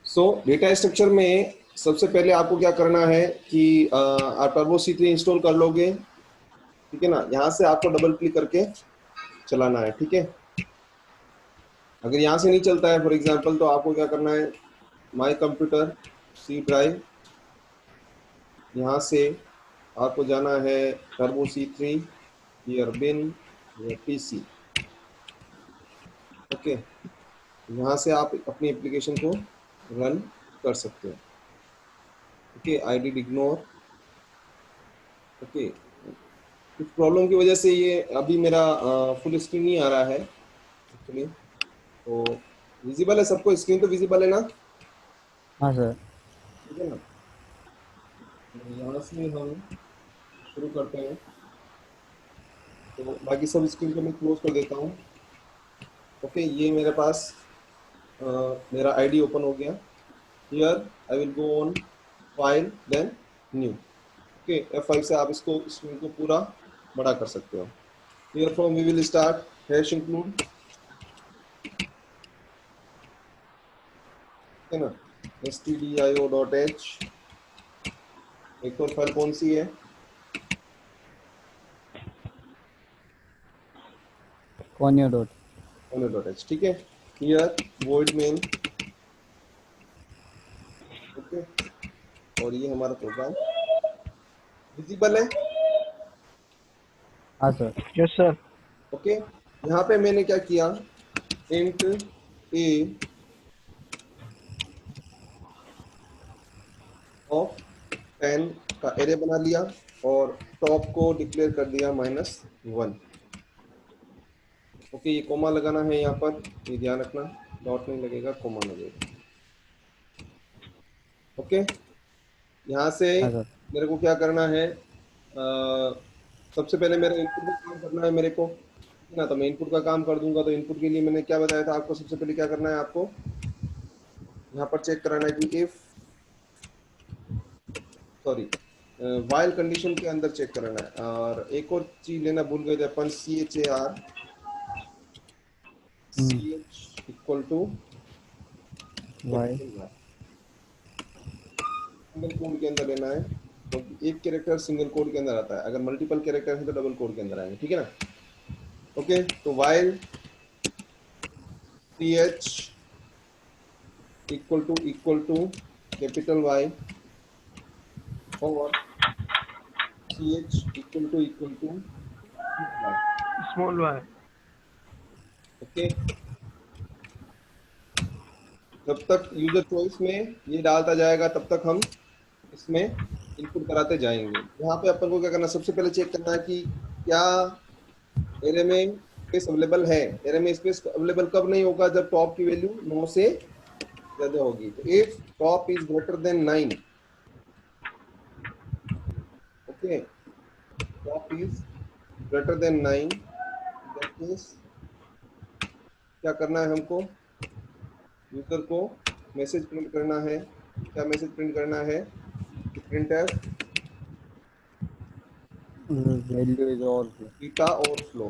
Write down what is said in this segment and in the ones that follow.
सो data structure में सबसे पहले आपको क्या करना है कि आप टर्बो C3 इंस्टॉल कर लोगे, ठीक है ना। यहाँ से आपको डबल क्लिक करके चलाना है, ठीक है। अगर यहाँ से नहीं चलता है फॉर एग्जांपल, तो आपको क्या करना है, माय कंप्यूटर C ड्राइव, यहाँ से आपको जाना है turbo C3 here bin PC। Okay, यहाँ से आप अपनी एप्लीकेशन को रन कर सकते हो। Okay, I did ignore. Okay, कुछ प्रॉब्लम की वजह से ये अभी मेरा फुल स्क्रीन नहीं आ रहा है एक्चुअली। तो विजिबल है सबको, स्क्रीन तो विजिबल है ना? हाँ सर। ठीक है ना। तो यहाँ से हम शुरू करते हैं। तो बाकी सब स्क्रीन को मैं क्लोज कर देता हूँ। ओके, ये मेरे पास अ, मेरा आईडी ओपन हो गया। Here I will go on file then new. Okay, F5 से आप इसको स्क्रीन को पूरा बड़ा कर सकते हो। Here from we will start hash include, है ना, stdio.h। एक और फाइल कौन सी है? कॉन्यो डॉट। .h, ठीक है। Here void main। ओके, और ये हमारा प्रोग्राम विजिबल है। हाँ सर। Yes sir. ओके, यहाँ पे मैंने क्या किया, इंट ए ऑफ 10 का एरे बना लिया और टॉप को डिक्लेयर कर दिया -1। ओके, ये कोमा लगाना है यहाँ पर, ये ध्यान रखना, डॉट नहीं लगेगा, कोमा लगेगा। ओके, यहाँ से हाँ सर। मेरे को क्या करना है, सबसे पहले मेरा इनपुट का काम करना है मेरे को, है ना। तो मैं इनपुट का काम कर दूंगा। तो इनपुट के लिए मैंने क्या बताया था आपको, सबसे पहले क्या करना है आपको, यहाँ पर चेक कराना है कि इफ, सॉरी, वाइल कंडीशन के अंदर चेक कराना है। और एक और चीज लेना भूल गए थे अपन, ch equal to Y. Capital Y, single quote के अंदर लेना है। तो एक कैरेक्टर सिंगल कोड के अंदर आता है, अगर मल्टीपल कैरेक्टर है तो डबल कोड के अंदर आएंगे, ठीक है ना। ओके, तो while ch equal to capital Y और ch equal to Y. Small Y. Okay, जब तक यूजर चॉइस में ये डालता जाएगा तब तक हम इसमें इनपुट कराते जाएंगे। यहाँ पे अपन को क्या करना है, सबसे पहले चेक करना है कि क्या एरे में स्पेस अवेलेबल है। एरे में स्पेस अवेलेबल कब नहीं होगा, जब टॉप की वैल्यू 9 से ज्यादा होगी। तो if top is greater than 9, okay, top is greater than 9, that means क्या करना है हमको, यूजर को मैसेज प्रिंट करना है। क्या मैसेज प्रिंट करना है कि print F value is all. Data overflow.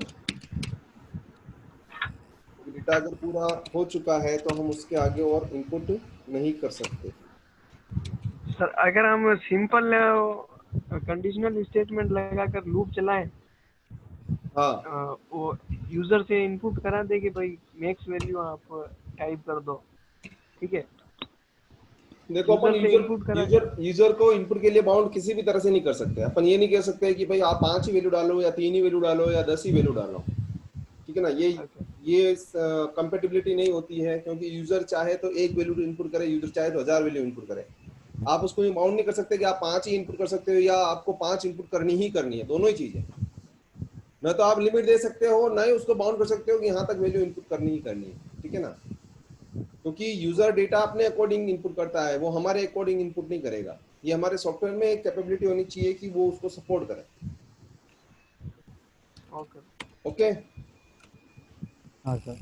Data अगर पूरा हो चुका है तो हम उसके आगे और इनपुट नहीं कर सकते। सर अगर हम सिंपल कंडीशनल स्टेटमेंट लगाकर लूप चलाएं, हाँ, वो यूजर से इनपुट करा दे कि भाई मैक्स वैल्यू आप टाइप कर दो, ठीक है। देखो अपन यूजर से यूजर इनपुट करा। यूजर यूजर को इनपुट के लिए बाउंड किसी भी तरह से नहीं कर सकते। अपन ये नहीं कह सकते कि भाई आप 5 ही वैल्यू डालो या 3 ही वैल्यू डालो या 10 ही वैल्यू डालो, ठीक है ना। ओके। ये कंपेटिबिलिटी नहीं होती है, क्योंकि यूजर चाहे तो एक वैल्यू इनपुट करे, यूजर चाहे तो 1000 वैल्यू इनपुट करे। आप उसको बाउंड नहीं कर सकते कि आप 5 ही इनपुट कर सकते हो या आपको 5 इनपुट करनी ही करनी है, दोनों ही चीजें। न तो आप लिमिट दे सकते हो, ना ही उसको बाउंड कर सकते हो कि यहाँ तक वैल्यू इनपुट करनी ही करनी है, ठीक है ना। क्योंकि यूजर डेटा अपने अकॉर्डिंग इनपुट करता है, वो हमारे अकॉर्डिंग इनपुट नहीं करेगा। ये हमारे सॉफ्टवेयर में एक कैपेबिलिटी होनी चाहिए कि वो उसको सपोर्ट करे। ओके। ओके, हाँ सर।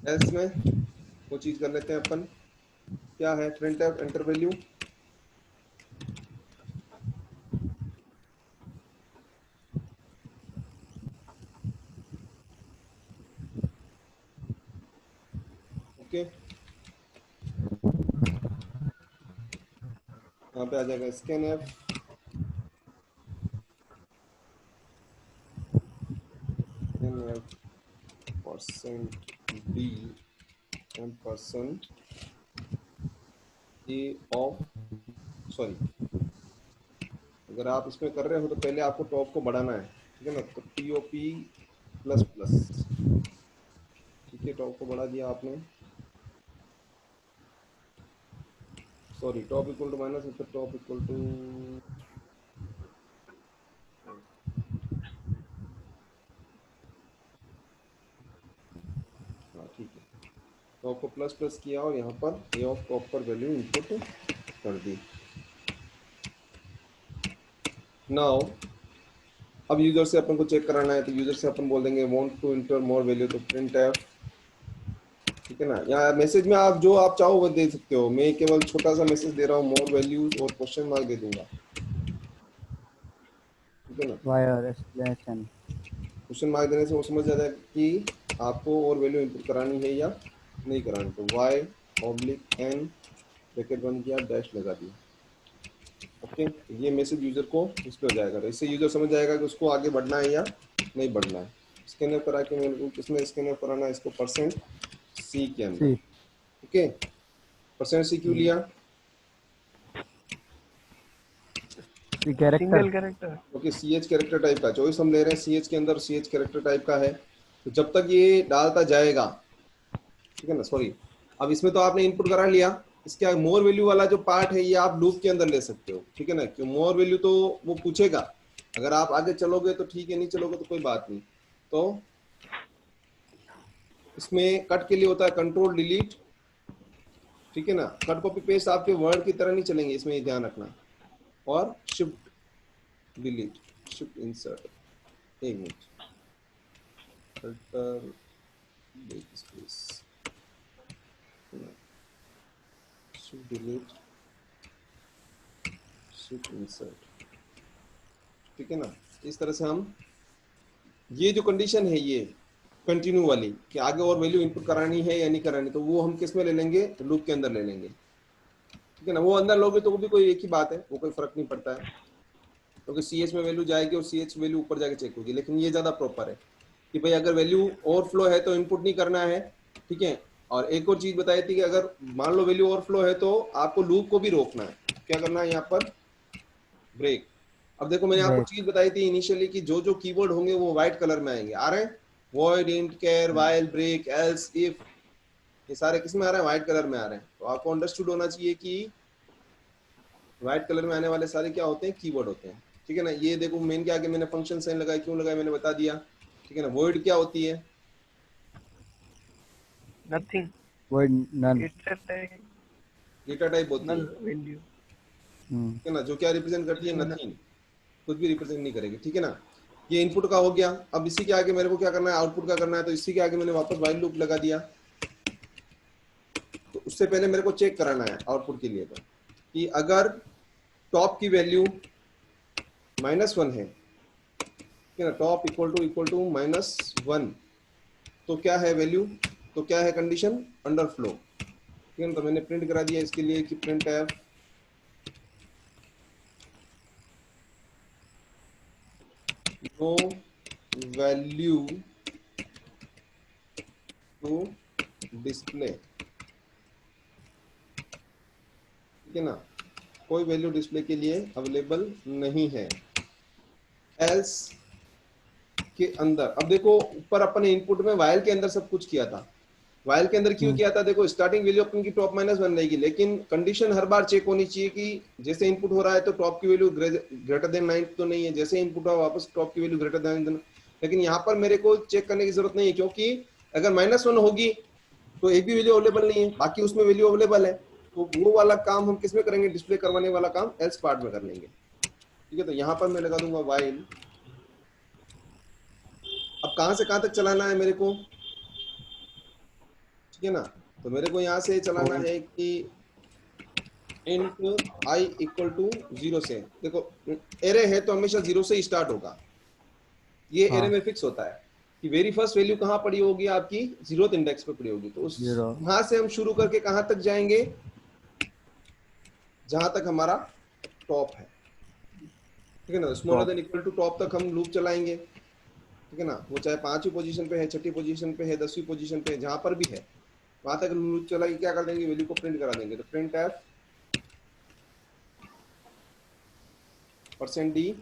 एल्स में वो चीज कर लेते हैं अपन। क्या है, प्रिंट एंटर वैल्यू। ओके, यहाँ पे आ जाएगा scan F, percent B and percent A of, sorry, अगर आप इसमें कर रहे हो तो पहले आपको टॉप को बढ़ाना है, ठीक है ना, तो टीओपी प्लस प्लस, ठीक है, टॉप को बढ़ा दिया आपने, sorry, top equal to minus, तो टॉप इक्वल टू, हाँ ठीक है, टॉप को प्लस प्लस किया और यहाँ पर ए ऑफ टॉप पर वैल्यू इनपुट कर दी। नाउ अब यूजर से अपन को चेक कराना है, तो यूजर से अपन बोल देंगे want to enter more value, तो प्रिंट एफ, ठीक है ना, यहाँ मैसेज में आप जो आप चाहो वो दे सकते हो, मैं केवल छोटा सा मैसेज दे रहा हूँ, मोर वैल्यूज और क्वेश्चन मार्क दे दूंगा, ठीक है ना। Wire explanation. क्वेश्चन मार्क देने से वो समझ जाता है कि आपको और वैल्यू इनपुट करानी है या नहीं करानी, तो वाई ऑब्लिक एन ब्रैकेट बंद किया, डैश लगा दिया, ओके, ये मैसेज यूजर को डिस्प्ले हो जाएगा, तो इससे यूजर समझ जाएगा कि उसको आगे बढ़ना है या नहीं बढ़ना है। स्कैनर पर आके मेरे को किसमें स्कैनर कराना है, इसको परसेंट सी के अंदर, सी। ओके, परसेंट सी क्यों लिया, कैरेक्टर। Single character. क्योंकि सी एच कैरेक्टर टाइप का चॉइस हम ले रहे हैं, सी एच के अंदर सी एच कैरेक्टर टाइप का है, तो जब तक ये डालता जाएगा, ठीक है ना, सॉरी, अब इसमें तो आपने इनपुट करा लिया, इसके मोर वैल्यू वाला जो पार्ट है ये आप लूप के अंदर ले सकते हो, ठीक है ना, क्यों मोर वैल्यू तो वो पूछेगा, अगर आप आगे चलोगे तो ठीक है, नहीं चलोगे तो कोई बात नहीं। तो इसमें कट के लिए होता है कंट्रोल डिलीट, ठीक है ना, कट कॉपी पेस्ट आपके वर्ड की तरह नहीं चलेंगे, इसमें ये ध्यान रखना, और शिफ्ट डिलीट, शिफ्ट इंसर्ट, एक minute, alter break space, shift delete, shift insert, ठीक है ना, इस तरह से हम, ये जो कंडीशन है ये कंटिन्यू वाली कि आगे और वैल्यू इनपुट करानी है या नहीं करानी, तो वो हम किस में ले लेंगे, लूप के अंदर ले लेंगे, ठीक है ना, वो अंदर लोगे तो वो भी कोई एक ही बात है, वो कोई फर्क नहीं पड़ता है, क्योंकि सी एच में वैल्यू जाएगी और सी एच वैल्यू ऊपर जाके चेक होगी, लेकिन ये ज्यादा प्रॉपर है कि भाई अगर वैल्यू ओवरफ्लो है तो इनपुट नहीं करना है, ठीक है, और एक और चीज बताई थी कि अगर मान लो वैल्यू ओवरफ्लो है तो आपको लूप को भी रोकना है, क्या करना है यहाँ पर, ब्रेक। अब देखो मैंने आपको चीज बताई थी इनिशियली कि जो जो कीवर्ड होंगे वो व्हाइट कलर में आएंगे, आ रहे हैं, void, int, care, while, break, else, if, ये सारे किस में आ रहे हैं, व्हाइट कलर में आ रहे हैं, तो आपको अंडरस्टूड होना चाहिए कि व्हाइट कलर में आने वाले सारे क्या होते हैं, कीवर्ड होते हैं, ठीक है ना। ये देखो मेन के आगे मैंने फंक्शन साइन लगाया, क्यों लगाया मैंने बता दिया, ठीक है ना। void क्या होती है, nothing, void null। Data type, data type होती है, नल वैल्यू, ठीक है ना, जो क्या रिप्रेजेंट करती है, नथिंग, कुछ भी रिप्रेजेंट नहीं करेगी, ठीक है ना। ये इनपुट का हो गया, अब इसी के आगे मेरे को क्या करना है, आउटपुट का करना है, तो इसी के आगे मैंने वापस व्हाइल लूप लगा दिया, तो उससे पहले मेरे को चेक कराना है आउटपुट के लिए, तो कि अगर टॉप की वैल्यू -1 है, ठीक है ना, टॉप इक्वल टू -1, तो क्या है वैल्यू, तो क्या है कंडीशन, अंडरफ्लो, ठीक है ना। तो मैंने प्रिंट करा दिया इसके लिए कि print F no value to display, ठीक है ना, कोई वैल्यू डिस्प्ले के लिए अवेलेबल नहीं है, एल्स के अंदर। अब देखो ऊपर अपन ने इनपुट में वाइल के अंदर सब कुछ किया था, वाइल के अंदर क्यों किया था, देखो स्टार्टिंग वैल्यू अपन की टॉप -1 रहेगी, लेकिन कंडीशन हर बार चेक होनी चाहिए कि जैसे इनपुट हो रहा है तो टॉप की वैल्यू ग्रेटर देन 9 तो नहीं है, जैसे इनपुट हुआ वापस टॉप की वैल्यू ग्रेटर देन, लेकिन यहाँ पर मेरे को चेक करने की जरूरत नहीं है, क्योंकि अगर -1 होगी तो एक भी वैल्यू अवेलेबल नहीं है, बाकी उसमें वैल्यू अवेलेबल है, तो वो वाला काम हम किस में करेंगे, डिस्प्ले करवाने वाला काम एल्स पार्ट में कर लेंगे, ठीक है। तो यहाँ पर मैं लगा दूंगा वाइल, अब कहां से कहां तक चलाना है मेरे को, ठीक है ना, तो मेरे को यहाँ से चलाना है कि int I इक्वल टू 0 से, देखो एरे है तो हमेशा 0 से ही स्टार्ट होगा, ये एरे में फिक्स होता है, कि वेरी फर्स्ट वैल्यू कहाँ पड़ी होगी आपकी, 0th इंडेक्स पे पड़ी होगी। तो उस Zero. वहां से हम शुरू करके कहाँ तक जाएंगे, जहां तक हमारा टॉप है, ठीक है ना। Smaller than equal to top तक हम लूप चलाएंगे, ठीक है ना। वो चाहे 5वीं पोजीशन पे है, 6ठी पोजीशन पे है, 10वीं पोजीशन पे है, जहां पर भी है वहां तक लूप चला के क्या कर देंगे, वैल्यू को प्रिंट करा देंगे। तो print F %d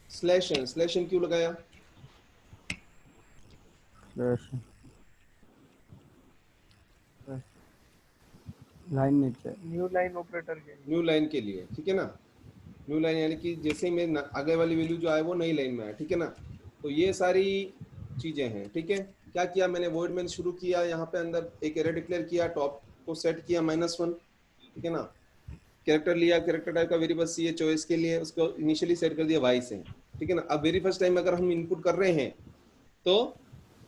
slash N क्यों लगाया, Slash. लाइन नीचे. न्यू लाइन ऑपरेटर के लिए। न्यू लाइन के लिए, ठीक है ना। न्यू लाइन यानी कि जैसे ही मैं आगे वाली वैल्यू जो आए वो नई लाइन में आए, ठीक है ना। तो ये सारी चीजें हैं, ठीक है। क्या किया मैंने, वॉइड मेन शुरू किया, यहाँ पे अंदर एक एरे डिक्लेयर किया, टॉप को सेट किया -1, ठीक है ना। कैरेक्टर लिया, कैरेक्टर टाइप का वेरिएबल सी है चॉइस के लिए, उसको इनिशियली सेट कर दिया वाई से, ठीक है ना। अब वेरी फर्स्ट टाइम अगर हम इनपुट कर रहे हैं तो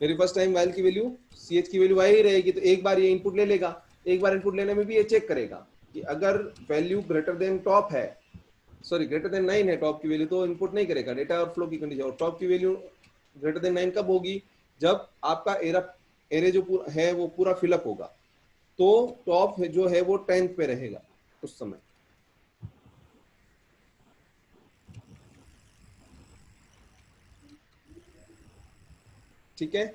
वेरी फर्स्ट टाइम वाइल की वैल्यू सी एच की वैल्यू वाई ही रहेगी। तो एक बार ये इनपुट ले लेगा, एक बार इनपुट लेने में भी ये चेक करेगा कि अगर वैल्यू ग्रेटर देन टॉप है, सॉरी ग्रेटर देन 9 है टॉप की वैल्यू, तो इनपुट नहीं करेगा, डेटा और फ्लो की कंडीशन। और टॉप की वैल्यू ग्रेटर देन 9 कब होगी, जब आपका एरे जो पूरा है वो पूरा फिलअप होगा। तो टॉप जो है वो 10th पे रहेगा उस समय, ठीक है।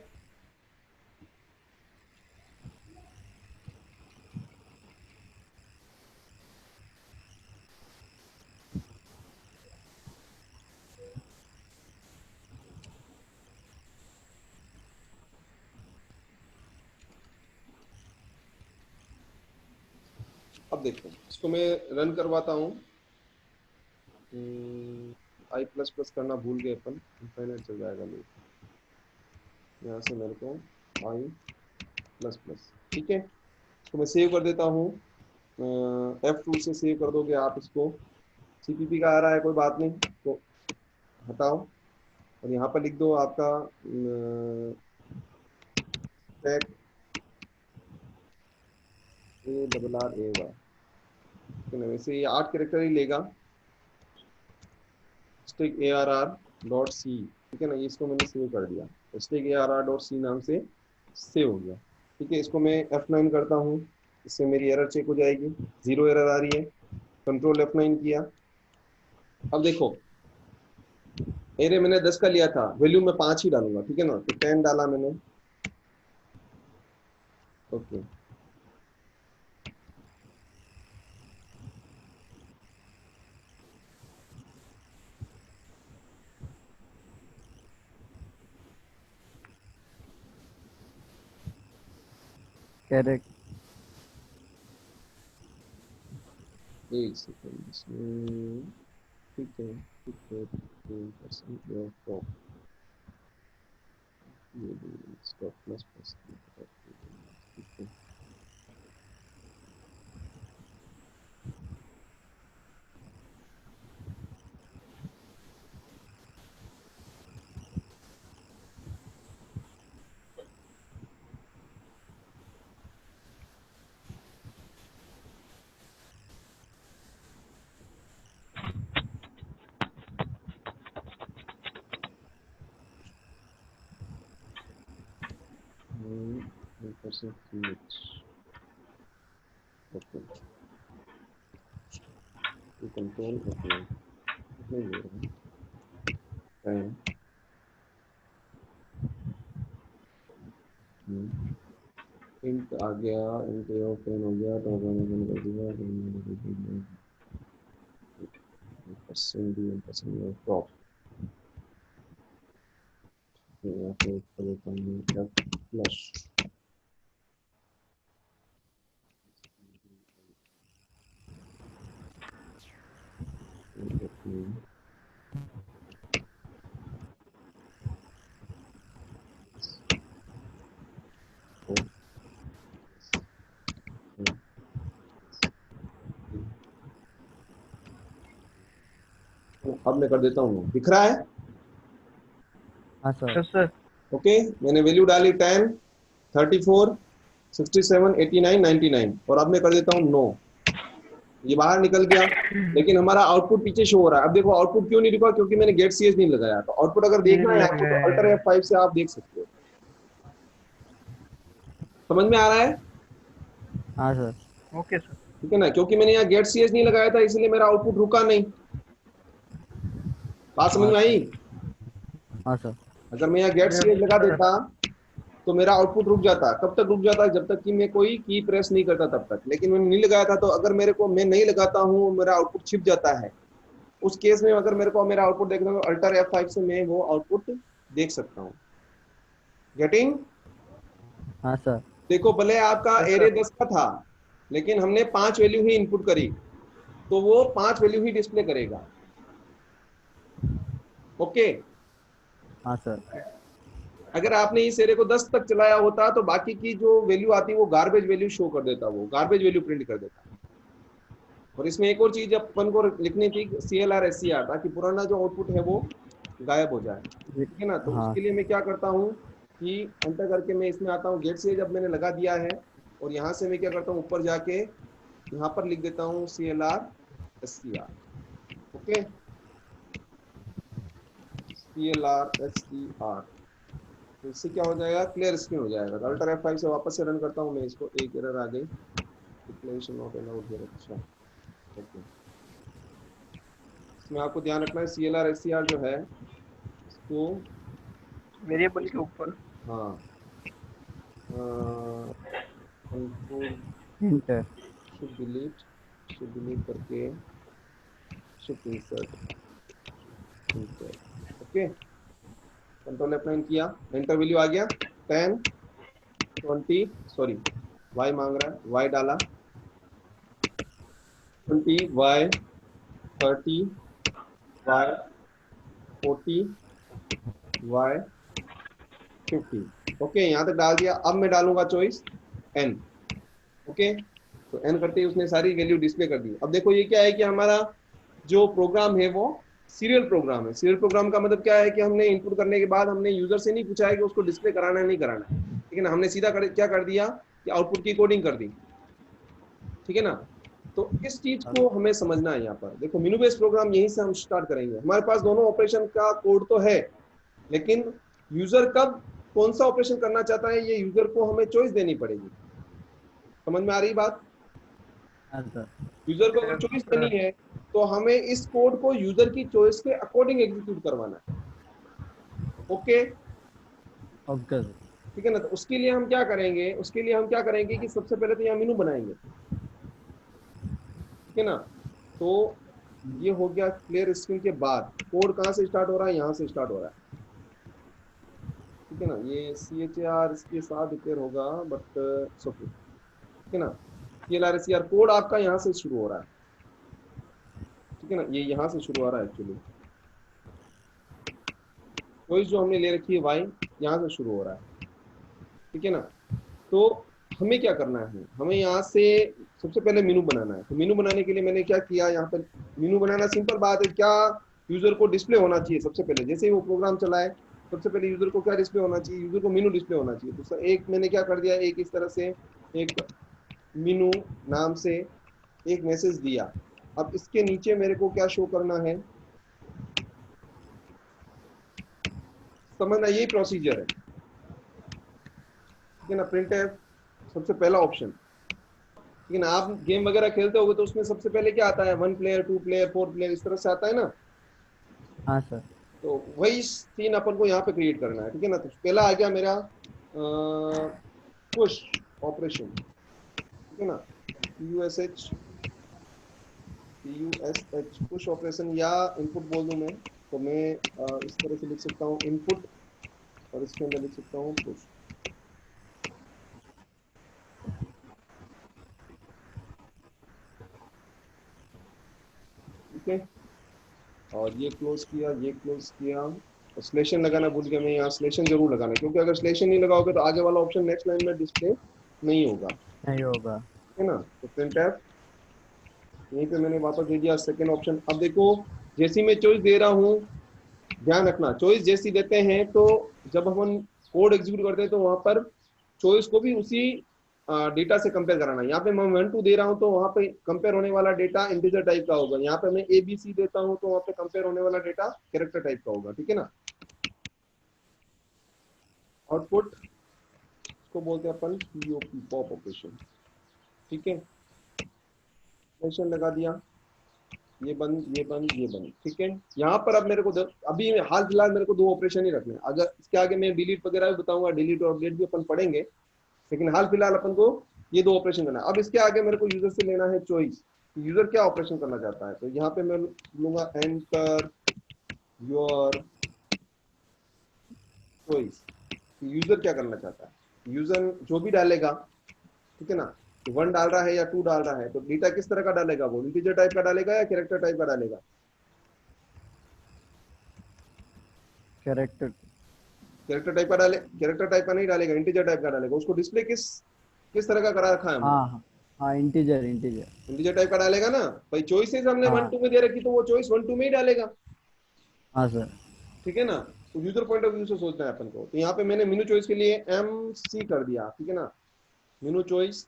अब देखो इसको मैं रन करवाता हूँ। i++ करना भूल गए अपन, इनफाइनाइट चल जाएगा लूप। यहाँ से मेरे को i++, ठीक है। इसको मैं सेव कर देता हूँ, F2 से सेव कर दोगे आप इसको। CPP का आ रहा है, कोई बात नहीं, तो हटाओ और यहाँ पर लिख दो आपका स्टैक ARRAY, वैसे ये 8 कैरेक्टर ही लेगा, स्टैक ARR.C, ठीक है ना। ये इसको मैंने सेव कर दिया, स्टैक ARR.C नाम से सेव हो गया, ठीक है। इसको मैं F9 करता हूँ, इससे मेरी एरर चेक हो जाएगी, 0 एरर आ रही है। कंट्रोल F9 किया। अब देखो एरे मैंने 10 का लिया था, वैल्यू में 5 ही डालूंगा, ठीक है ना। तो 10 डाला मैंने, ओके। कैरेक्ट. एक सेकंड इसमें, ठीक है, ठीक है, %, ये स्टॉप प्लस, ठीक है। कंट्रोल नहीं दे रहा है, इंट आ गया, इंट ओपन हो गया, तो ओपन कर दिया, %, टॉप यहाँ पे कर देता हूँ F+, अब मैं कर देता हूँ, दिख रहा है, हाँ सर. Yes sir. ओके। मैंने वैल्यू डाली 10, 34, 67, 89, 99 और अब मैं कर देता हूँ नो। ये बाहर निकल गया, लेकिन हमारा आउटपुट पीछे शो हो रहा है। अब देखो आउटपुट क्यों नहीं दिखा, क्योंकि मैंने गेट सीएच नहीं लगाया। तो आउटपुट अगर देखना है आपको तो अल्टर F5 से आप देख सकते हो। समझ में आ रहा है? हाँ सर। Okay sir. ठीक है ना, क्योंकि मैंने यहाँ गेट सीएच नहीं लगाया था इसलिए मेरा आउटपुट रुका नहीं। बात समझ हाँ में सर। आई? हाँ सर। अगर मैं यहाँ गेट सीएच लगा देता तो मेरा आउटपुट रुक जाता। कब तक रुक जाता? जब तक कि मैं कोई की प्रेस नहीं करता तब तक। लेकिन मैंने नहीं लगाया था, तो अगर मैं नहीं लगाता हूँ, मेरा आउटपुट छिप जाता है। उस केस में अगर मेरे को मेरा आउटपुट देखना हो, अल्टर F5 से मैं वो आउटपुट देख सकता हूँ। गेटिंग? हाँ सर। देखो भले आपका यस एरे सर। 10 का था, लेकिन हमने 5 वैल्यू ही इनपुट करी, तो वो 5 वैल्यू ही डिस्प्ले करेगा। ओके। हाँ सर। अगर आपने इस एरे को 10 तक चलाया होता तो बाकी की जो वैल्यू आती वो गार्बेज वैल्यू शो कर देता, वो गार्बेज वैल्यू प्रिंट कर देता। और इसमें एक और चीज अपन को लिखनी थी, CLR SCR, ताकि पुराना जो आउटपुट है वो गायब हो जाए। ठीक है ना। तो हाँ। उसके लिए मैं क्या करता हूँ कि एंटर करके मैं इसमें आता हूँ, गेट से जब मैंने लगा दिया है, और यहाँ से मैं क्या करता हूँ, ऊपर जाके यहाँ पर लिख देता हूँ CLR SCR। Okay, CLR SCR। तो इससे क्या हो जाएगा, क्लियर स्क्रीन हो जाएगा। तो अल्टर F5 से वापस से रन करता हूँ मैं इसको, एक एरर आ गई, डिक्लेरेशन नॉट अलाउड हियर। अच्छा, ओके। इसमें आपको ध्यान रखना है CLR SCR जो है इसको, वेरिएबल के ऊपर। हाँ, कंट्रोल इंटर। शिफ्ट डिलीट करके shift insert, okay. Control F9 किया, एंटर वैल्यू आ गया 10 20, सॉरी y मांग रहा है, y डाला 20, y 30, y 40, y 50। ओके, यहाँ तक डाल दिया। अब मैं डालूंगा चॉइस n। ओके, तो n करते ही उसने सारी वैल्यू डिस्प्ले कर दी। अब देखो ये क्या है कि हमारा जो प्रोग्राम है वो सीरियल प्रोग्राम है। सीरियल प्रोग्राम का मतलब क्या है कि हमने इनपुट करने के बाद हमने यूजर से नहीं पूछा है कि उसको डिस्प्ले कराना है नहीं कराना है, ठीक है ना। हमने सीधा क्या कर दिया कि आउटपुट की कोडिंग कर दी, ठीक है ना। तो इस चीज को हमें समझना है। यहाँ पर देखो मेनू बेस्ड प्रोग्राम यहीं से हम स्टार्ट करेंगे। हमारे पास दोनों ऑपरेशन का कोड तो है, लेकिन यूजर कब कौन सा ऑपरेशन करना चाहता है ये यूजर को हमें चॉइस देनी पड़ेगी। समझ में आ रही बात? हाँ सर। यूजर को अगर चॉइस देनी है तो हमें इस कोड को यूजर की चॉइस के अकॉर्डिंग एग्जीक्यूट करवाना है। Okay, okay sir. ठीक है ना। तो उसके लिए हम क्या करेंगे, कि सबसे पहले तो यहाँ मेनू बनाएंगे, ठीक है ना। तो ये हो गया क्लियर स्क्रीन के बाद। कोड कहाँ से स्टार्ट हो रहा है, यहाँ से स्टार्ट हो रहा है, ठीक है ना। ये CHAR इसके साथ डिक्लेयर होगा, बट ओके, ठीक है ना। CLR SCR कोड आपका यहाँ से शुरू हो रहा है, ठीक है ना। ये यहाँ से शुरू हो रहा है एक्चुअली। चॉइस जो हमने ले रखी है y, यहाँ से शुरू हो रहा है, ठीक है ना। तो हमें क्या करना है, हमें यहाँ से सबसे पहले मेनू बनाना है। तो मेनू बनाने के लिए मैंने क्या किया, यहाँ पर मेनू बनाना सिंपल बात है। क्या यूजर को डिस्प्ले होना चाहिए सबसे पहले, जैसे ही वो प्रोग्राम चलाए सबसे पहले यूजर को क्या डिस्प्ले होना चाहिए, यूजर को मेनू डिस्प्ले होना चाहिए। तो एक मैंने क्या कर दिया, एक इस तरह से एक मेनू नाम से एक मैसेज दिया। अब इसके नीचे मेरे को क्या शो करना है, समझना, यही प्रोसीजर है, ठीक है ना। प्रिंट है सबसे पहला ऑप्शन, ठीक है ना। आप गेम वगैरह खेलते होगे तो उसमें सबसे पहले क्या आता है, 1 प्लेयर 2 प्लेयर 4 प्लेयर, इस तरह से आता है ना। हाँ सर। तो वही सीन अपन को यहाँ पे क्रिएट करना है, ठीक है ना। तो पहला आ गया मेरा पुश ऑपरेशन, ठीक है ना। PUSH पुश ऑपरेशन, या इनपुट बोल दूं मैं तो मैं इस तरह से लिख सकता हूँ इनपुट, और इसके अंदर लिख सकता हूँ पुश, ठीक है। और ये क्लोज किया, ये क्लोज किया, और स्लेशन लगाना भूल गया मैं, यहाँ स्लेशन जरूर लगाना, क्योंकि अगर स्लेशन नहीं लगाओगे तो आगे वाला ऑप्शन नेक्स्ट लाइन में डिस्प्ले नहीं होगा, नहीं होगा। ठीक है ना। तो printf यहीं पे मैंने वापस दे दिया सेकेंड ऑप्शन। अब देखो जैसी मैं चॉइस दे रहा हूँ, ध्यान रखना, चॉइस जैसी देते हैं तो जब हम कोड एग्जीक्यूट करते हैं तो वहां पर चॉइस को भी उसी डेटा से कंपेयर कराना है। यहाँ पे मैं 1 2 दे रहा हूँ तो वहाँ पे कंपेयर होने वाला डेटा इंटीजर टाइप का होगा। यहाँ पे मैं ABC देता हूँ तो वहाँ पे कंपेयर होने वाला डेटा कैरेक्टर टाइप का होगा, ठीक है ना। आउटपुट इसको बोलते हैं अपन POP, पॉप ऑपरेशन, ठीक है। ऑपरेशन लगा दिया, ये बंद ये बंद ये बंद, ठीक है। यहाँ पर अब मेरे को अभी हाल फिलहाल मेरे को 2 ऑपरेशन ही रखने हैं। अगर इसके आगे मैं डिलीट वगैरह भी बताऊंगा, डिलीट और अपडेट भी अपन पढ़ेंगे, लेकिन हाल फिलहाल अपन को ये 2 ऑपरेशन करना है। अब इसके आगे मेरे को यूजर से लेना है चॉइस, यूजर क्या ऑपरेशन करना चाहता है। तो यहाँ पे मैं लूंगा एंटर योर चॉइस, यूजर क्या करना चाहता है। यूजर जो भी डालेगा, ठीक है ना, 1 डाल रहा है या 2 डाल रहा है, तो डेटा किस तरह का डालेगा, वो इंटीजर टाइप का डालेगा या कैरेक्टर टाइप का डालेगा। कैरेक्टर। कैरेक्टर टाइप का डाले, कैरेक्टर टाइप का नहीं डालेगा, इंटीजर टाइप का डालेगा। उसको डिस्प्ले किस तरह का करा रखा है हमने, हाँ हाँ हाँ, इंटीजर इंटीजर। इंटीजर टाइप का डालेगा ना भाई। चॉइसेस हमने 1 हाँ 2 में दे रखी, तो वो चॉइस 1 2 में ही डालेगा, हाँ सर। ठीक है ना। तो यूजर पॉइंट ऑफ व्यू से सोचना है अपन को। तो यहाँ पे मैंने मेनू चॉइस के लिए MC कर दिया, ठीक है ना। मेनू चॉइस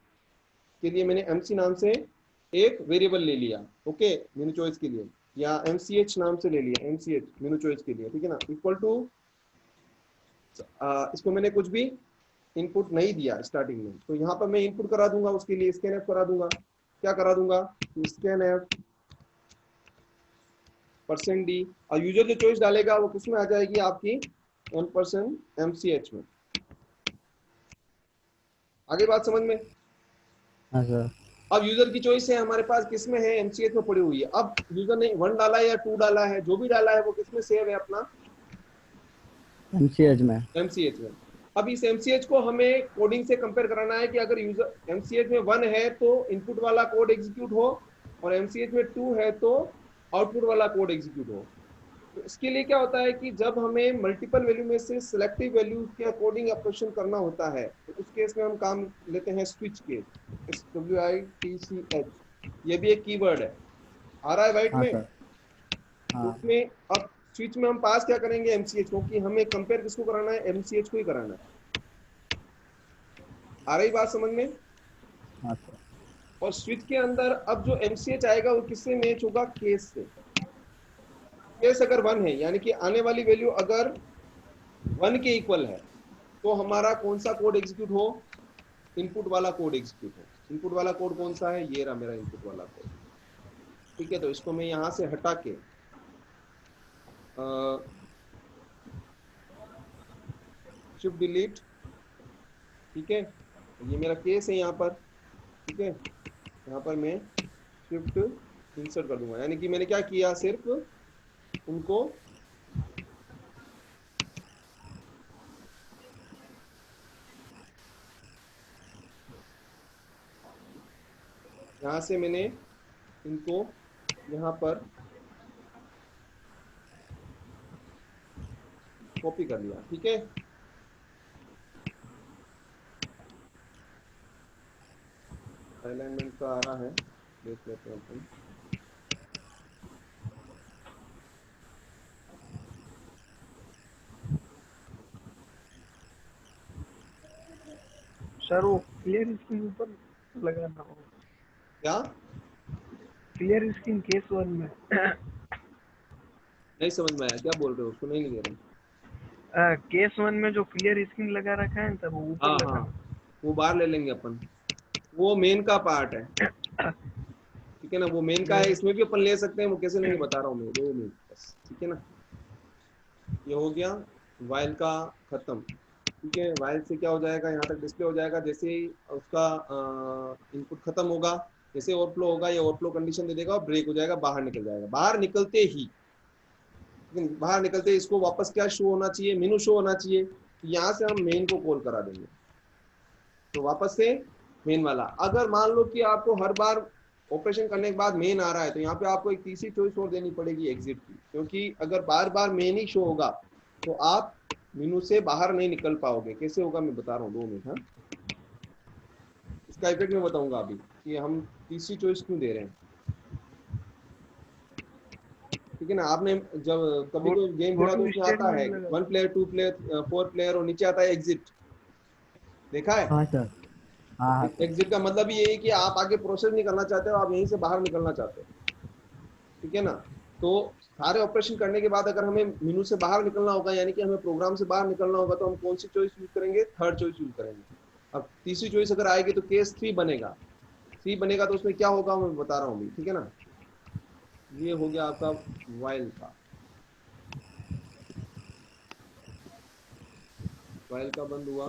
के लिए मैंने MC नाम से एक वेरिएबल ले लिया, ओके, मेनू चॉइस के लिए, या MCH नाम से ले लिया, MCH मेनू चॉइस के लिए, ठीक है ना। इक्वल टू इसको मैंने कुछ भी इनपुट नहीं दिया स्टार्टिंग में, तो यहाँ पर मैं इनपुट करा दूंगा, उसके लिए स्कैनएफ करा दूंगा। क्या करा दूंगा, स्कैनएफ %d, और यूजर जो चॉइस डालेगा वो किसमें आ जाएगी, आपकी %MCH में। आगे बात समझ में। हाँ सर। अब यूजर की चॉइस है हमारे पास किसमें है, MCH में पड़ी हुई है। अब यूजर ने 1 डाला है या 2 डाला है, जो भी डाला है वो किसमें सेव है, अपना MCH में। MCH में। अब इस MCH को हमें कोडिंग से कंपेयर कराना है कि अगर यूजर MCH में 1 है तो इनपुट वाला कोड एग्जीक्यूट हो, और MCH में 2 है तो आउटपुट वाला कोड एग्जीक्यूट हो। तो इसके लिए क्या होता है कि जब हमें मल्टीपल वैल्यू में से सिलेक्टिव वैल्यू के कोडिंग ऑपरेशन करना होता है, तो उस केस में हम काम लेते हैं स्विच केस, SWITCH। ये भी एक कीवर्ड है, आ रहा है वाइट हाँ में। सर। तो हाँ उसमें अब स्विच में हम पास क्या करेंगे, MCH, क्योंकि हमें कंपेयर किसको कराना है, MCH को ही कराना है। आ रही बात समझ में। हाँ सर। और स्विच के अंदर अब जो MCH आएगा वो किससे मैच होगा, केस से। केस अगर 1 है, यानी कि आने वाली वैल्यू अगर 1 के इक्वल है, तो हमारा कौन सा कोड एग्जीक्यूट हो, इनपुट वाला कोड एग्जीक्यूट हो। इनपुट वाला कोड कौन सा है, ये रहा मेरा इनपुट वाला कोड, ठीक है। तो इसको मैं यहां से हटा के शिफ्ट डिलीट, ठीक है, ये मेरा केस है यहाँ पर, ठीक है। यहाँ पर मैं शिफ्ट इंसर्ट कर दूंगा, यानी कि मैंने क्या किया, सिर्फ उनको यहाँ से मैंने इनको यहाँ पर कॉपी कर लिया, ठीक है। अलाइनमेंट का आ रहा है, देख लेते हैं अपन। सर वो क्लियर स्क्रीन ऊपर लगाना होगा, क्या क्लियर स्क्रीन केस 1 में। नहीं समझ में आया, क्या बोल रहे हो, सुन ही नहीं दे रहे। केस 1 में जो क्लियर स्क्रीन लगा रखा है ना, वो ऊपर हाँ हाँ, लगाना। वो बाहर ले लेंगे अपन, वो मेन का पार्ट है, ठीक है ना। वो मेन का है, इसमें भी अपन ले सकते हैं, वो कैसे लेंगे बता रहा हूँ मैं, 2 मिनट बस, ठीक है ना। ये हो गया वाइल का खत्म, ठीक है। वाइल से क्या हो जाएगा, यहाँ तक डिस्प्ले हो जाएगा। जैसे ही उसका इनपुट खत्म होगा, जैसे ओवरफ्लो होगा, ये ओवरफ्लो कंडीशन दे देगा और ब्रेक हो जाएगा, बाहर निकल जाएगा। बाहर निकलते ही, बाहर निकलते ही इसको वापस क्या शो होना चाहिए, मेनू शो होना चाहिए। यहाँ से हम मेन को कॉल करा देंगे, तो वापस से मेन वाला। अगर मान लो कि आपको हर बार ऑपरेशन करने के बाद मेन आ रहा है, तो यहाँ पे आपको एक तीसरी चॉइस और देनी पड़ेगी, एग्जिट की, क्योंकि अगर बार बार मेन ही शो होगा तो आप मेनू से बाहर नहीं निकल पाओगे। कैसे होगा मैं बता रहा हूँ, 2 मिनट। हाँ, इसका इफेक्ट मैं बताऊंगा अभी कि हम तीसरी चॉइस क्यों दे रहे हैं, ठीक है ना। आपने जब कभी कोई गेम खेला तो उसमें आता है 1 प्लेयर 2 प्लेयर 4 प्लेयर और नीचे आता है एग्जिट, देखा है। हाँ सर। हाँ हाँ सर। एग्जिट का मतलब ये है कि आप आगे प्रोसेस नहीं करना चाहते हो, आप यहीं से बाहर निकलना चाहते हो, ठीक है ना। तो सारे ऑपरेशन करने के बाद अगर हमें मेनू से बाहर निकलना होगा, यानी कि हमें प्रोग्राम से बाहर निकलना होगा, तो हम कौन सी चॉइस यूज करेंगे? थर्ड चॉइस यूज करेंगे। अब तीसरी चॉइस अगर आएगी तो केस 3 बनेगा। 3 बनेगा तो उसमें क्या होगा मैं बता रहा हूँ अभी, ठीक है ना। ये हो गया आपका वाइल का। वाइल का बंद हुआ,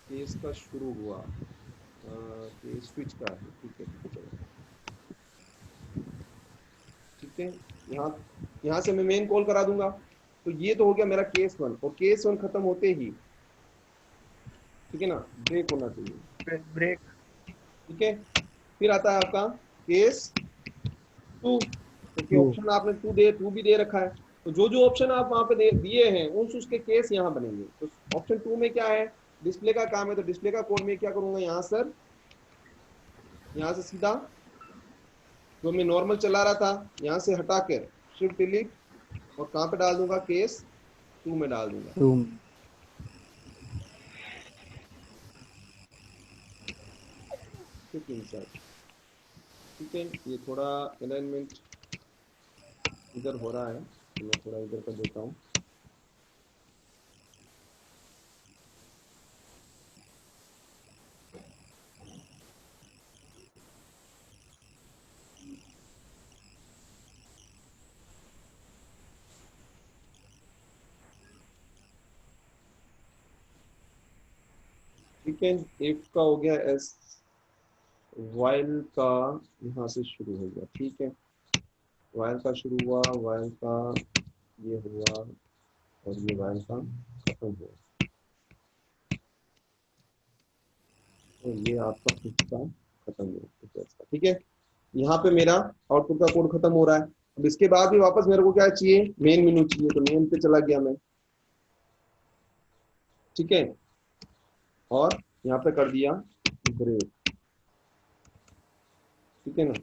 केस का शुरू हुआ, केस स्विच का है, ठीक है ठीक है चलो, ठीक है। यहाँ यहाँ से मैं मेन कॉल करा दूंगा। तो ये तो हो गया मेरा केस 1, और केस 1 खत्म होते ही, ठीक है ना, ब्रेक होना चाहिए, ब्रेक। ठीक है। फिर आता है आपका केस 2, क्योंकि टू। ऑप्शन आपने 2 भी दे रखा है, तो जो जो ऑप्शन आप वहां पे दिए हैं उस उसके केस यहाँ बनेंगे। तो ऑप्शन 2 में क्या है? डिस्प्ले का काम है, तो डिस्प्ले का कोड में क्या करूंगा यहाँ सर, यहाँ से सीधा जो मैं नॉर्मल चला रहा था यहाँ से हटा कर शिफ्ट डिलीट, और कहाँ पे डाल दूंगा? केस 2 में डाल दूंगा, टू। शिफ्ट इंसर्ट, ठीक है। ये थोड़ा अलाइनमेंट इधर हो रहा है, तो मैं थोड़ा इधर कर देता हूँ। ठीक है, इफ का हो गया एस, वाइल का यहाँ से शुरू हो गया, ठीक है। वाइल का शुरू हुआ, वाइल का ये हुआ, और ये वाइल का खत्म हुआ, तो ये आपका हिस्सा खत्म हुआ, ठीक है। यहाँ पे मेरा आउटपुट का कोड खत्म हो रहा है। अब इसके बाद भी वापस मेरे को क्या चाहिए? मेन मेनू चाहिए, तो मेन पे चला गया मैं, ठीक है, और यहाँ पे कर दिया ब्रेक, ठीक है ना।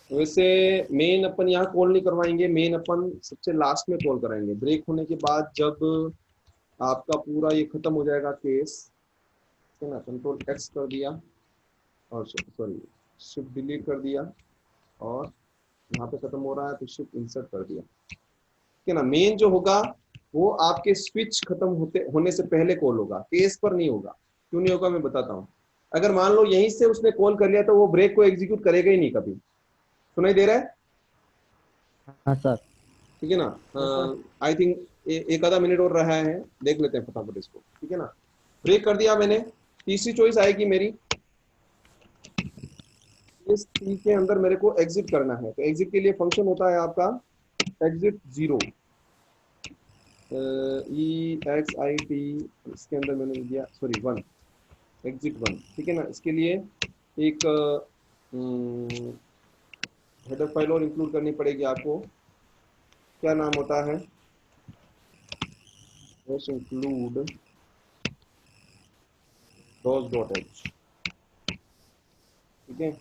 वैसे मेन अपन यहाँ कॉल नहीं करवाएंगे, मेन अपन सबसे लास्ट में कॉल कराएंगे, ब्रेक होने के बाद जब आपका पूरा ये खत्म हो जाएगा केस, ठीक है ना। कंट्रोल एक्स कर दिया, और सॉरी शिफ्ट डिलीट कर दिया, और यहाँ पे खत्म हो रहा है तो शिफ्ट इंसर्ट कर दिया, ठीक है ना। मेन जो होगा वो आपके स्विच खत्म होने से पहले कॉल होगा, केस पर नहीं होगा। क्यों नहीं होगा मैं बताता हूँ। अगर मान लो यहीं से उसने कॉल कर लिया तो वो ब्रेक को एग्जीक्यूट करेगा ही नहीं कभी। सुनाई दे रहा है? हाँ सर। ठीक है ना। Yes sir. आई थिंक एक आधा मिनट और रहा है, देख लेते हैं फटाफट इसको, ठीक है ना। ब्रेक कर दिया मैंने। तीसरी चॉइस आएगी मेरी, इस टी के अंदर मेरे को एग्जिट करना है, तो एग्जिट के लिए फंक्शन होता है आपका exit 0, E x I T, इसके अंदर मैंने दिया सॉरी 1, एग्जिट 1, ठीक है ना। इसके लिए एक हेडर फाइल और इंक्लूड करनी पड़ेगी आपको। क्या नाम होता है? इंक्लूड dos.h, ठीक है।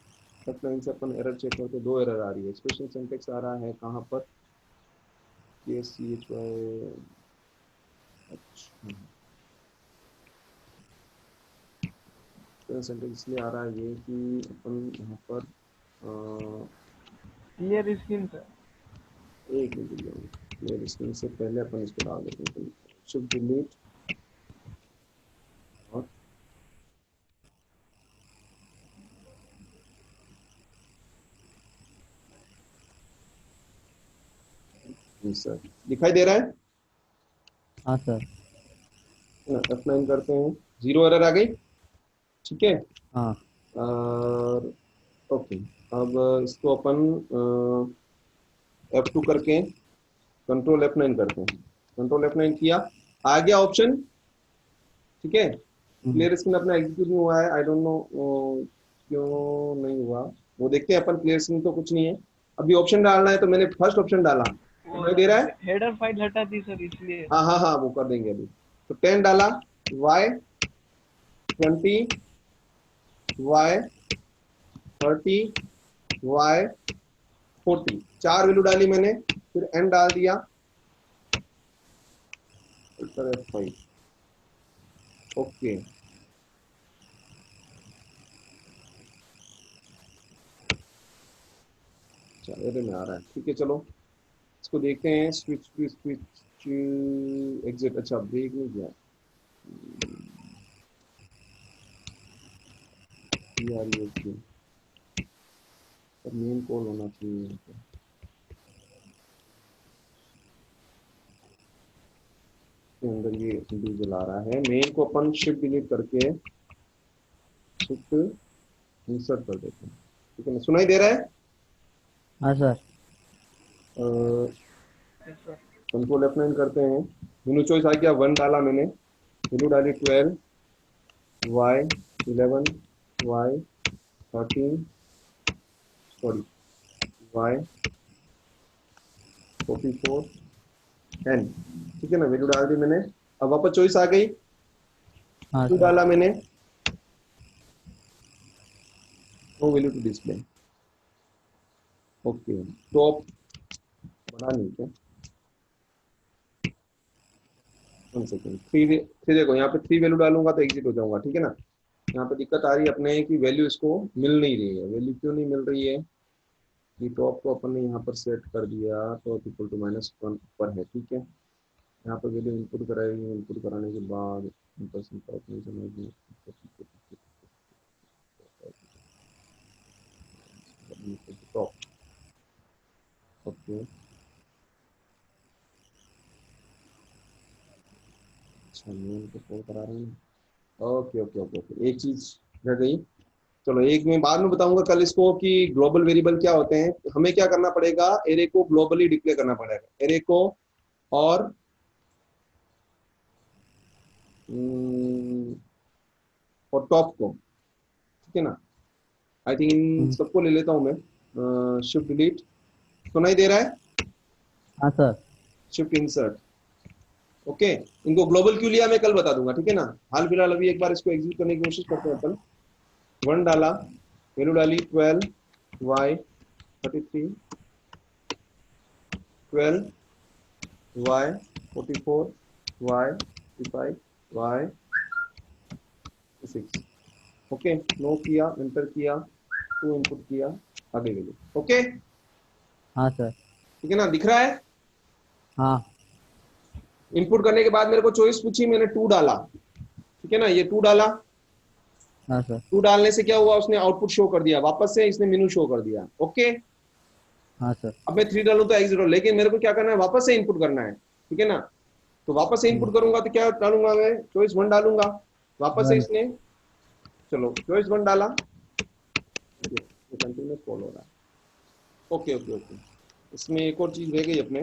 लाइन से अपन एरर चेक करते, दो एरर आ रही है। स्पेशल सिंटेक्स आ रहा है कहाँ पर? KCHY, अच्छा सिंटेक्स इसलिए आ रहा है ये कि अपन यहाँ पर क्लियर स्क्रीन सर। एक मिनट, क्लियर स्क्रीन से पहले अपन इसको डाल देते हैं, शिफ्ट डिलीट, और सर दिखाई दे रहा है हाँ सर। ना। F9 करते हैं, 0 एरर आ गई, ठीक है। हाँ। और ओके, अब इसको अपन F2 करके कंट्रोल F9 करते हैं। कंट्रोल F9 किया, आ गया ऑप्शन, ठीक है। हम्म। क्लियर स्क्रीन अपना एग्जीक्यूट नहीं हुआ है, आई डोंट नो क्यों नहीं हुआ, वो देखते हैं अपन। क्लियर स्क्रीन तो कुछ नहीं है, अभी ऑप्शन डालना है, तो मैंने फर्स्ट ऑप्शन डाला, वो दिखाई दे रहा है? हेडर फाइल हटा दी सर इसलिए। हाँ हाँ हाँ, वो कर देंगे अभी। तो 10 डाला, Y20, Y30, Y40, 4 वैल्यू डाली मैंने। फिर n डाल दिया, F5। ओके, अच्छा एरे में आ रहा है, ठीक है। चलो इसको देखते हैं, स्विच टू स्विच एग्जिट, अच्छा ब्रेक नहीं किया, मेन कॉल होना चाहिए यहाँ पे। इसके अंदर ये डीजल आ रहा है, मेन को अपन शिफ्ट डिलीट करके शिफ्ट इंसर्ट कर देते हैं, ठीक है ना। सुनाई दे रहा है? हाँ sir. Yes sir. Control F9 करते हैं, मेनू चॉइस आ गया, 1 डाला मैंने, वैल्यू डाली 12, y 11, y 13, sorry y 44 n, ठीक है ना, वैल्यू डाल दी मैंने। अब वापस चॉइस आ गई, हाँ 2 सर। डाला मैंने, no value to display. Okay, top बड़ा नहीं क्या, 1 सेकेंड, 3 देखो यहाँ पे 3 वैल्यू डालूंगा तो एग्जिट हो जाऊंगा, ठीक है ना। यहाँ पे दिक्कत आ रही है अपने की वैल्यू इसको मिल नहीं रही है, वैल्यू क्यों नहीं मिल रही है, कि टॉप को अपन ने यहाँ पर सेट कर दिया, तो इक्वल टू -1 पर है, ठीक है। यहाँ पर वैल्यू इनपुट कराएगी, इनपुट कराने के बाद टॉप नहीं समझ, टॉप, ओके, अच्छा मेन को कॉल करा रहे हैं, ओके ओके ओके ओके, एक चीज रह गई। चलो एक मैं बाद में बताऊंगा कल इसको कि ग्लोबल वेरिएबल क्या होते हैं। हमें क्या करना पड़ेगा, एरे को ग्लोबली डिक्लेयर करना पड़ेगा, एरे को और टॉप को, ठीक है ना। आई थिंक इन हम्म, सबको ले लेता हूं मैं, शिफ्ट डिलीट, सुनाई दे रहा है, हाँ सर। Shift insert, okay. इनको ग्लोबल क्यों लिया मैं कल बता दूंगा, ठीक है ना। हाल फिलहाल अभी एक बार इसको एग्जीक्यूट करने की कोशिश करते हैं अपन। 1 डाला, वैल्यू डाली 12, y 33, 12, y 44, y 55, y 6, okay. No किया, एंटर किया, 2 इनपुट किया, आगे वैल्यू, ओके, हाँ सर। ठीक है ना, दिख रहा है। हाँ। इनपुट करने के बाद मेरे को चॉइस पूछी, मैंने 2 डाला, ठीक है ना, ये 2 डाला, हाँ सर। 2 डालने से क्या हुआ, उसने आउटपुट शो कर दिया, वापस से इसने मेनू शो कर दिया, ओके। हाँ सर। अब मैं 3 डालू तो एग्जिट हो, लेकिन मेरे को क्या करना है, वापस से इनपुट करना है, ठीक है ना। तो वापस से इनपुट करूंगा तो क्या डालूंगा मैं, चॉइस 1 डालूंगा, वापस से वन। इसने, चलो चॉइस 1 डाला, कंटिन्यूस कॉल हो रहा है, ओके ओके ओके। इसमें एक और चीज रह गई अपने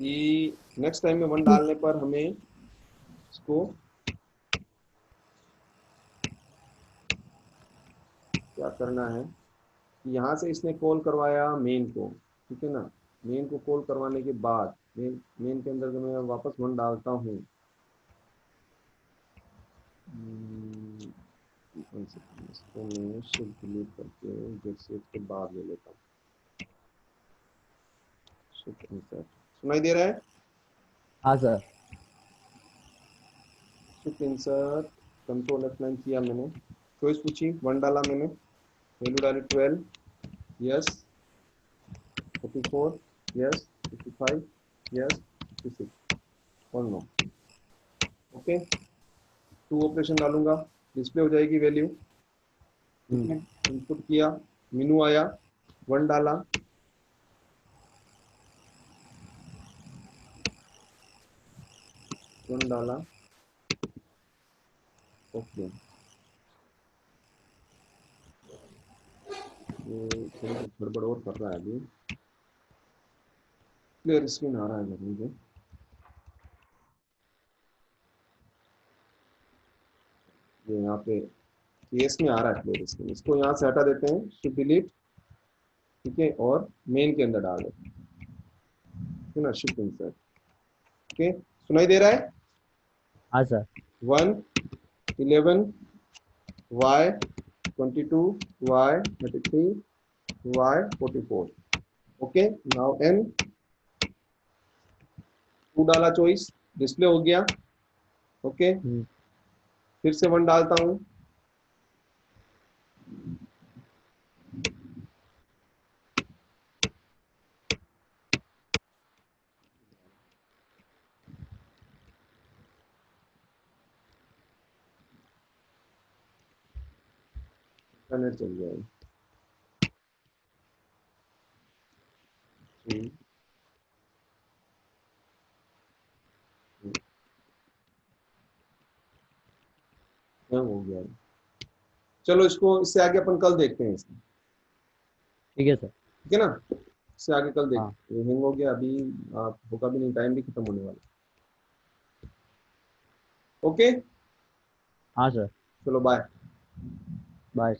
कि नेक्स्ट टाइम में 1 डालने पर हमें इसको क्या करना है, यहाँ से इसने कॉल करवाया मेन को, ठीक है ना। मेन को कॉल करवाने के बाद मेन के अंदर मैं वापस 1 डालता हूँ, इसको मैं शिफ्ट डिलीट करके जैसे इसके बाद ले लेता हूँ, शिफ्ट इंसर्ट, सुनाई दे रहा है, हाँ sir. Shift insert, control F9 किया मैंने, चॉइस पूछी, 1 डाला मैंने, वैल्यू डाली 12, यस 44, यस 55, यस 56 और नो, ओके। 2 ऑपरेशन डालूंगा, डिस्प्ले हो जाएगी वैल्यू, ठीक है। इनपुट किया, मेनू आया, 1 डाला, 1 डाला, ओके। ये थोड़ी गड़बड़ और कर रहा है अभी, क्लियर स्क्रीन आ रहा है मुझे, ये यहाँ पे केस में आ रहा है क्लियर स्क्रीन, इसको यहाँ से हटा देते हैं, शिफ्ट डिलीट, ठीक है, और मेन के अंदर डाल देते हैं, ठीक है ना, शिफ्ट इंसर्ट, ओके। सुनाई दे रहा है, हाँ sir. 1 11, y 22, y 33, y 44, okay, now N 2 डाला चॉइस, डिस्प्ले हो गया। ओके, फिर से 1 डालता हूं, इंटरनेट चल गया है। हो गया है। चलो इसको, इससे आगे अपन कल देखते हैं इसको, ठीक है सर। ठीक है ना, इससे आगे कल हाँ। देखते हैं। हैंग हो गया अभी, आप होगा भी नहीं, टाइम भी खत्म होने वाला। ओके, हाँ सर। चलो बाय। बाय।